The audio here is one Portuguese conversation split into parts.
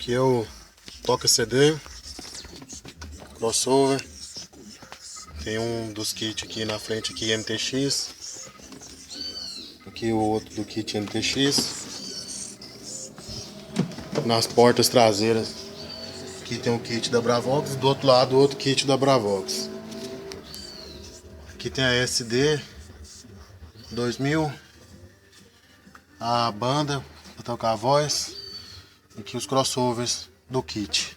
Aqui é o toca CD, crossover. Tem um dos kits aqui na frente aqui MTX. Aqui o outro do kit MTX. Nas portas traseiras aqui tem o kit da Bravox, do outro lado outro kit da Bravox. Aqui tem a SD 2000, a banda para tocar a voz, e aqui os crossovers do kit.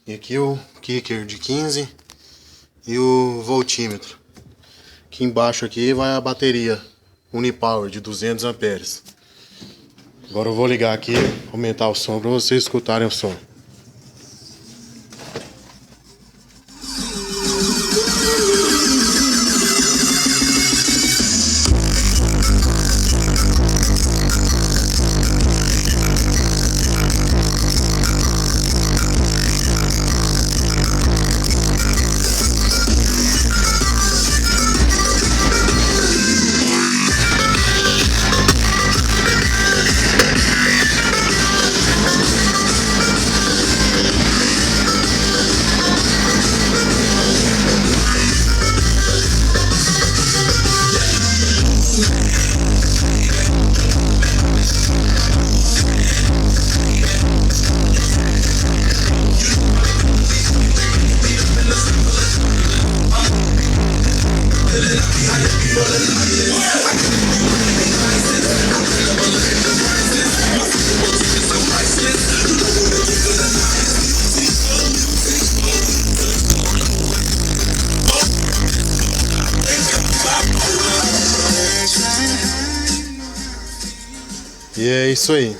E aqui o kicker de 15 e o voltímetro. Aqui embaixo aqui vai a bateria Unipower de 200 amperes. Agora eu vou ligar aqui, aumentar o som para vocês escutarem o som. E é isso aí.